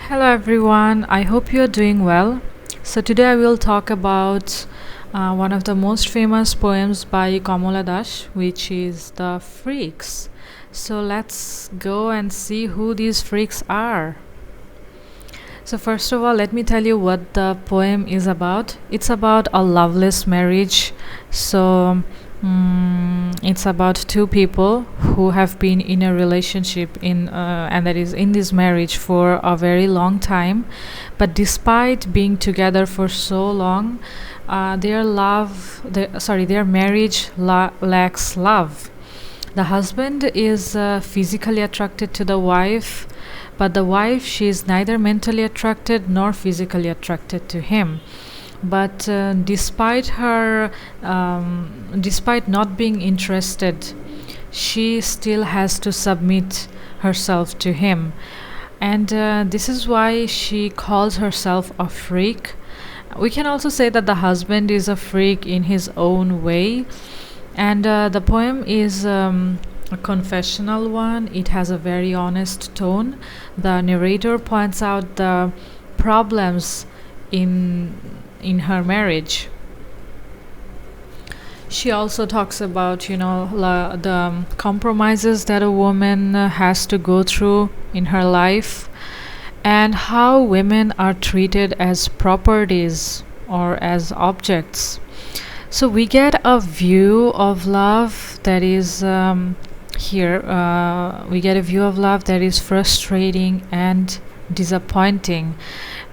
Hello everyone, I hope you are doing well. So today I will talk about one of the most famous poems by Kamala, which is The Freaks. So let's go and see who these freaks are. So first of all, let me tell you what the poem is about. It's about a loveless marriage. So it's about two people who have been in a relationship and that is in this marriage for a very long time. But despite being together for so long, their marriage lacks love. The husband is physically attracted to the wife, but the wife, she is neither mentally attracted nor physically attracted to him. But despite not being interested, she still has to submit herself to him. And this is why she calls herself a freak. We can also say that the husband is a freak in his own way. And the poem is a confessional one. It has a very honest tone. The narrator points out the problems in her marriage. She also talks about, the compromises that a woman has to go through in her life, and how women are treated as properties or as objects. So we get a view of love that is here. We get a view of love that is frustrating and disappointing,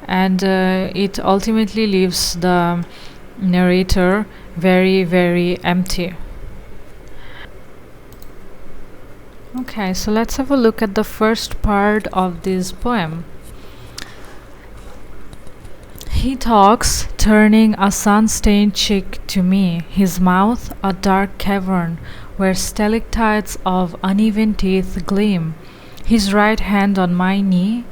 and it ultimately leaves the narrator very, very empty. Okay, so let's have a look at the first part of this poem. He talks, turning a sun-stained cheek to me, his mouth a dark cavern where stalactites of uneven teeth gleam, his right hand on my knee,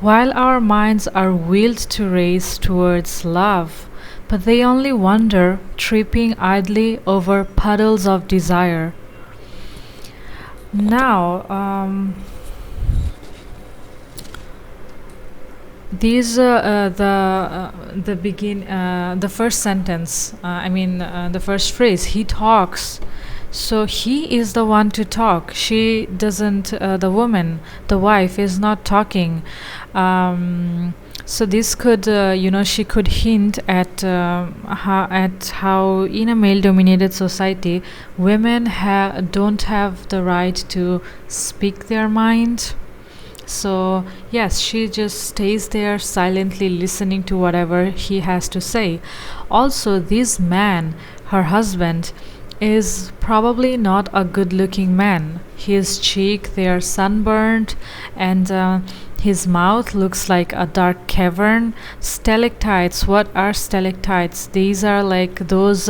while our minds are willed to race towards love, but they only wander, tripping idly over puddles of desire. Now, these the first sentence, the first phrase, he talks. So he is the one to talk. She doesn't, the wife is not talking. So this could, she could hint at how in a male-dominated society, women don't have the right to speak their mind. So, yes, she just stays there silently listening to whatever he has to say. Also, this man, her husband, is probably not a good looking man. His cheek, they are sunburned, and his mouth looks like a dark cavern. Stalactites, what are stalactites? These are like those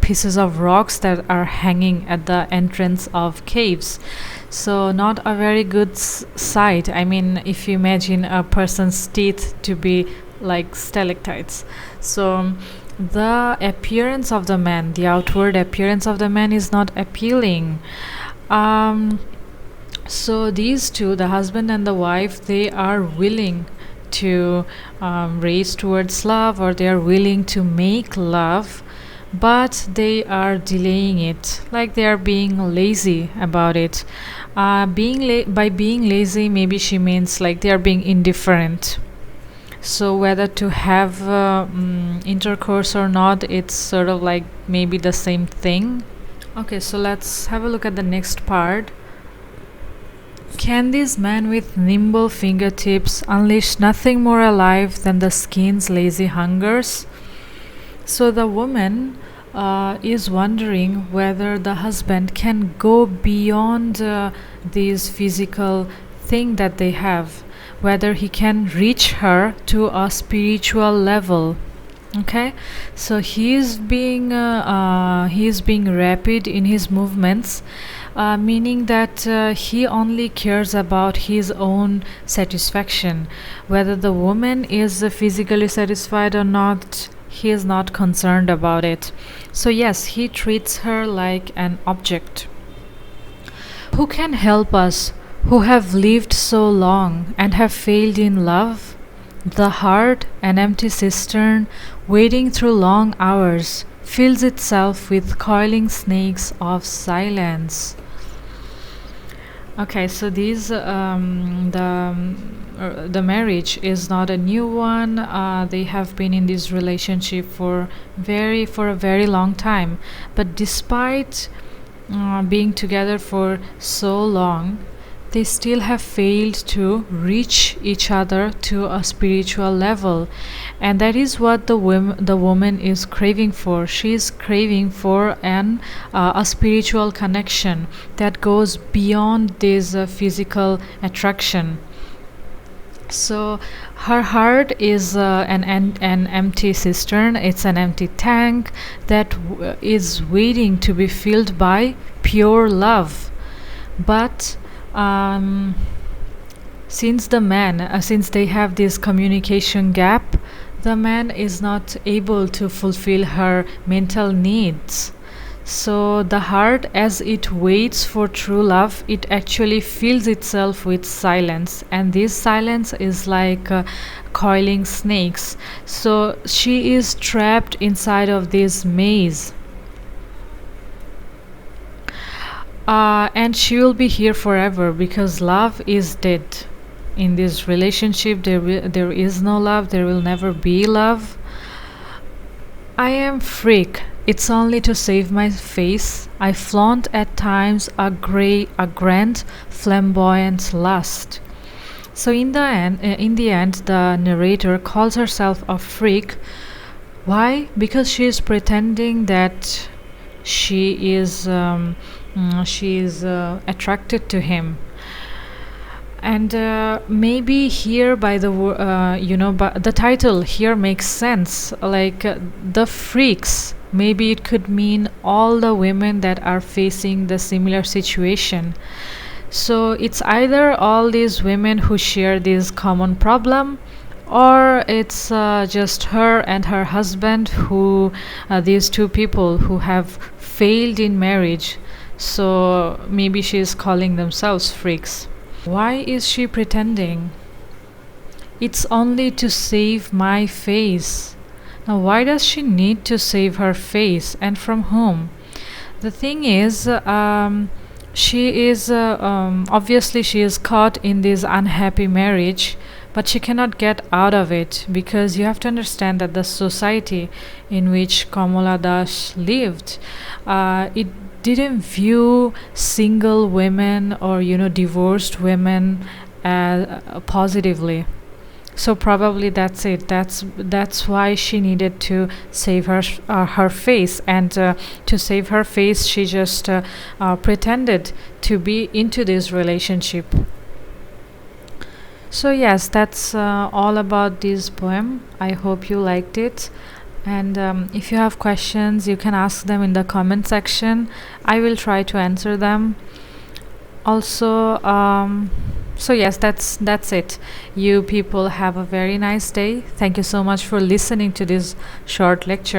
pieces of rocks that are hanging at the entrance of caves. So, not a very good sight. I mean, if you imagine a person's teeth to be like stalactites. So, the appearance of the man, the outward appearance of the man, is not appealing. So, these two, the husband and the wife, they are willing to race towards love, or they are willing to make love, but they are delaying it, like they are being lazy about it. By being lazy, maybe she means like they are being indifferent. So whether to have intercourse or not, it's sort of like maybe the same thing. Okay, so let's have a look at the next part. Can this man with nimble fingertips unleash nothing more alive than the skin's lazy hungers? So the woman is wondering whether the husband can go beyond this physical thing that they have, whether he can reach her to a spiritual level. Okay, so he is being rapid in his movements, meaning that he only cares about his own satisfaction. Whether the woman is physically satisfied or not, he is not concerned about it. So yes, he treats her like an object. Who can help us who have lived so long and have failed in love. The heart, an empty cistern, wading through long hours, fills itself with coiling snakes of silence. Okay, so these the marriage is not a new one. They have been in this relationship for a very long time. But despite being together for so long, they still have failed to reach each other to a spiritual level, and that is what the woman is craving for. She is craving for a spiritual connection that goes beyond this physical attraction. So her heart is an empty cistern. It's an empty tank that is waiting to be filled by pure love. But um, since they have this communication gap, the man is not able to fulfill her mental needs. So the heart, as it waits for true love, it actually fills itself with silence, and this silence is like coiling snakes. So she is trapped inside of this maze, and she will be here forever because love is dead. In this relationship, there is no love, there will never be love. I am freak. It's only to save my face. I flaunt at times a grand, flamboyant lust. So in the end, the narrator calls herself a freak. Why? Because she is pretending that she is attracted to him. And maybe here by but the title here makes sense, like the freaks. Maybe it could mean all the women that are facing the similar situation. So it's either all these women who share this common problem, or it's just her and her husband, who these two people who have failed in marriage. So maybe she is calling themselves freaks. Why is she pretending? It's only to save my face. Now, why does she need to save her face, and from whom? The thing is, she is obviously she is caught in this unhappy marriage, but she cannot get out of it, because you have to understand that the society in which Kamala Das lived, it didn't view single women or divorced women positively. So probably that's it. That's why she needed to save her face, and to save her face, she just pretended to be into this relationship. So yes, that's all about this poem. I hope you liked it. And if you have questions, you can ask them in the comment section. I will try to answer them. Also, so yes, that's it. You people have a very nice day. Thank you so much for listening to this short lecture.